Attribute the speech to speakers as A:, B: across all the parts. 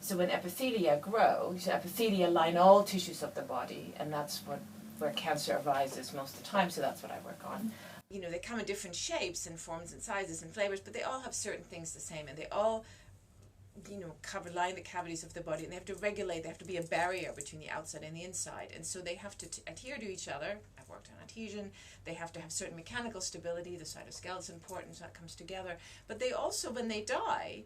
A: So when epithelia grow, so epithelia line all tissues of the body, and that's where cancer arises most of the time, so that's what I work on. You know, they come in different shapes and forms and sizes and flavors, but they all have certain things the same, and they all, you know, line the cavities of the body, and they have to regulate, they have to be a barrier between the outside and the inside, and so they have to adhere to each other. I've worked on adhesion. They have to have certain mechanical stability, the cytoskeleton is important, so that comes together, but they also, when they die,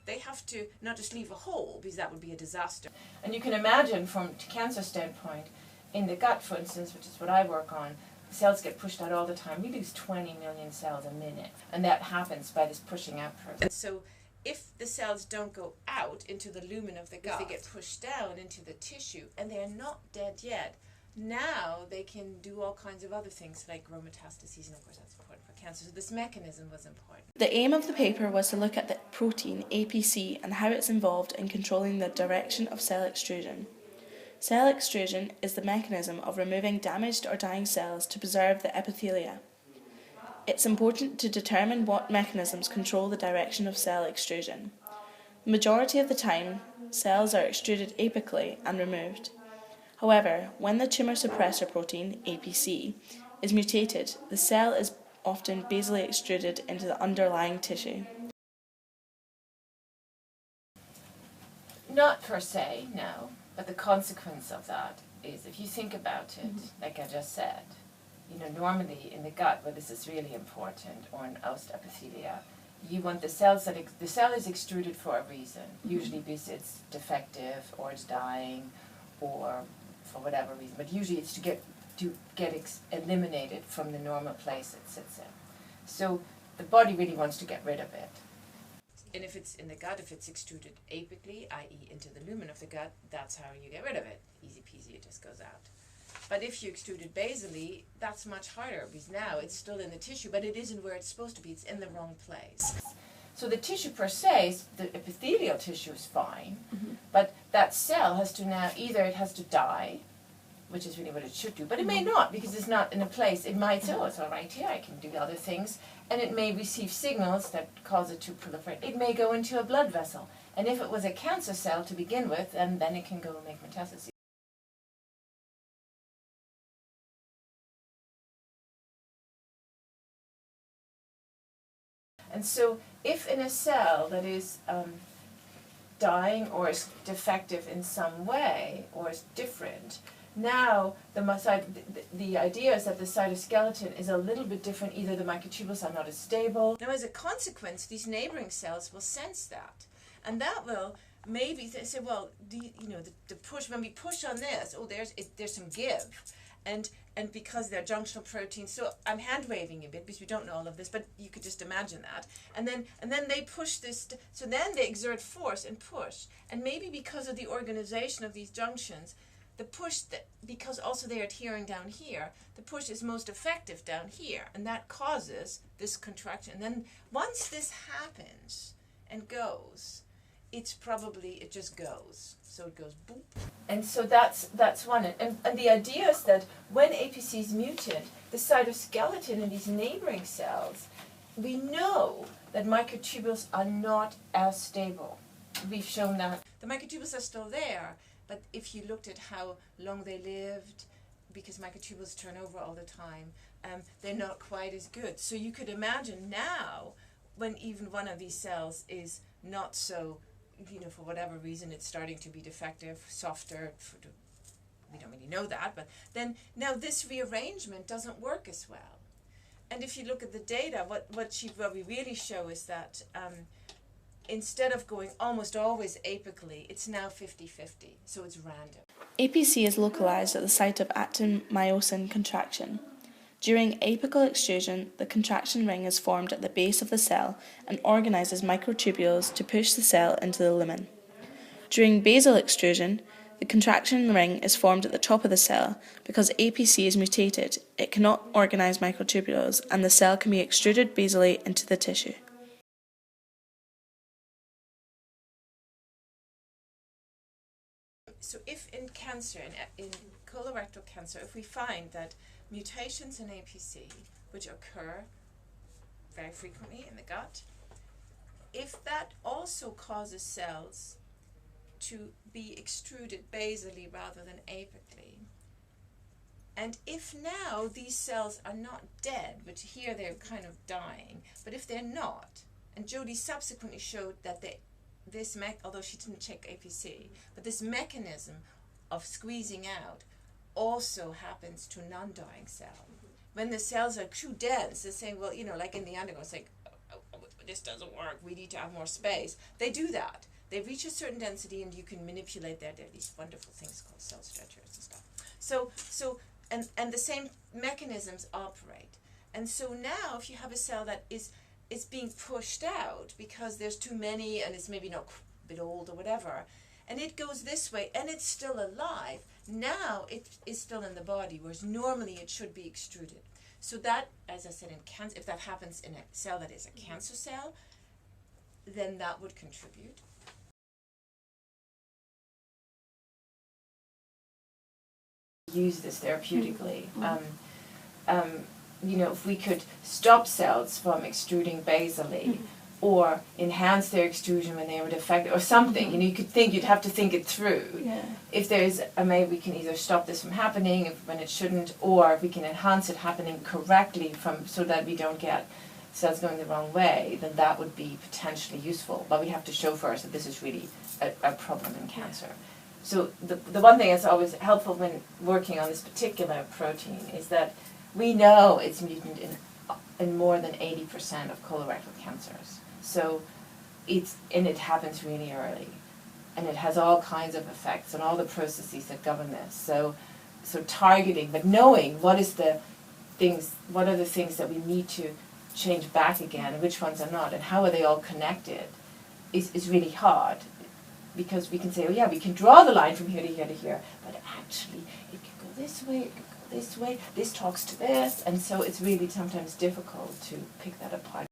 A: they have to not just leave a hole, because that would be a disaster. And you can imagine from a cancer standpoint, in the gut, for instance, which is what I work on, cells get pushed out all the time. We lose 20 million cells a minute, and that happens by this pushing out process. So if the cells don't go out into the lumen of the gut, they get pushed down into the tissue, and they're not dead yet. Now they can do all kinds of other things, like grow metastases, and of course that's important for cancer. So this mechanism was important.
B: The aim of the paper was to look at the protein APC and how it's involved in controlling the direction of cell extrusion. Cell extrusion is the mechanism of removing damaged or dying cells to preserve the epithelia. It's important to determine what mechanisms control the direction of cell extrusion. The majority of the time, cells are extruded apically and removed. However, when the tumour suppressor protein, APC, is mutated, the cell is often basally extruded into the underlying tissue.
A: Not per se, no, but the consequence of that is, if you think about it, like I just said, you know, normally in the gut, where this is really important, or in oust epithelia, you want the cells the cell is extruded for a reason, usually because it's defective, or it's dying, or for whatever reason, but usually it's to get eliminated from the normal place it sits in. So the body really wants to get rid of it. And if it's in the gut, if it's extruded apically, i.e. into the lumen of the gut, that's how you get rid of it. Easy peasy, it just goes out. But if you extrude it basally, that's much harder, because now it's still in the tissue, but it isn't where it's supposed to be. It's in the wrong place. So the tissue per se, the epithelial tissue is fine, but that cell has to now, either it has to die, which is really what it should do, but it may not, because it's not in a place. It might say, oh, it's all right here, I can do other things, and it may receive signals that cause it to proliferate. It may go into a blood vessel, and if it was a cancer cell to begin with, then it can go and make metastases. And so if in a cell that is dying or is defective in some way or is different, now the idea is that the cytoskeleton is a little bit different. Either the microtubules are not as stable. Now as a consequence, these neighboring cells will sense that. And that will maybe say, well, the push, when we push on this, oh, there's some give. And because they're junctional proteins, so I'm hand waving a bit because we don't know all of this, but you could just imagine that. And then they push this, so then they exert force and push. And maybe because of the organization of these junctions, the push, because also they're adhering down here, the push is most effective down here, and that causes this contraction. And then once this happens and goes, it just goes. So it goes boop. And so that's one. And the idea is that when APC is mutant, the cytoskeleton in these neighboring cells, we know that microtubules are not as stable. We've shown that. The microtubules are still there, but if you looked at how long they lived, because microtubules turn over all the time, they're not quite as good. So you could imagine now, when even one of these cells is not so, for whatever reason, it's starting to be defective, softer, we don't really know that, but then now this rearrangement doesn't work as well. And if you look at the data, what we really show is that instead of going almost always apically, it's now 50-50, so it's random.
B: APC is localized at the site of actin-myosin contraction. During apical extrusion, the contraction ring is formed at the base of the cell and organizes microtubules to push the cell into the lumen. During basal extrusion, the contraction ring is formed at the top of the cell. Because APC is mutated, it cannot organize microtubules, and the cell can be extruded basally into the tissue.
A: So if in cancer, in colorectal cancer, if we find that mutations in APC, which occur very frequently in the gut, if that also causes cells to be extruded basally rather than apically. And if now these cells are not dead, which here they're kind of dying, but if they're not, and Jodie subsequently showed that although she didn't check APC, but this mechanism of squeezing out also happens to non-dying cells. When the cells are too dense, they're saying, well, like in the undergo, it's like, oh, this doesn't work, we need to have more space. They do that. They reach a certain density and you can manipulate that. There are these wonderful things called cell stretchers and stuff. And the same mechanisms operate. And so now if you have a cell that is being pushed out because there's too many and it's maybe not a bit old or whatever, and it goes this way and it's still alive, now it is still in the body, whereas normally it should be extruded. So that, as I said, in cancer, if that happens in a cell that is a cancer cell, then that would contribute. Use this therapeutically. If we could stop cells from extruding basally, or enhance their extrusion when they were defective, or something. You'd have to think it through.
B: Yeah.
A: If there's maybe we can either stop this from happening when it shouldn't, or if we can enhance it happening correctly so that we don't get cells going the wrong way, then that would be potentially useful. But we have to show first that this is really a problem in cancer. So the one thing that's always helpful when working on this particular protein is that we know it's mutant in more than 80% of colorectal cancers. So it happens really early, and it has all kinds of effects on all the processes that govern this. So targeting, but knowing what are the things that we need to change back again, and which ones are not, and how are they all connected, is really hard. Because we can say, oh yeah, we can draw the line from here to here to here, but actually it can go this way, it can go this way, this talks to this, and so it's really sometimes difficult to pick that apart.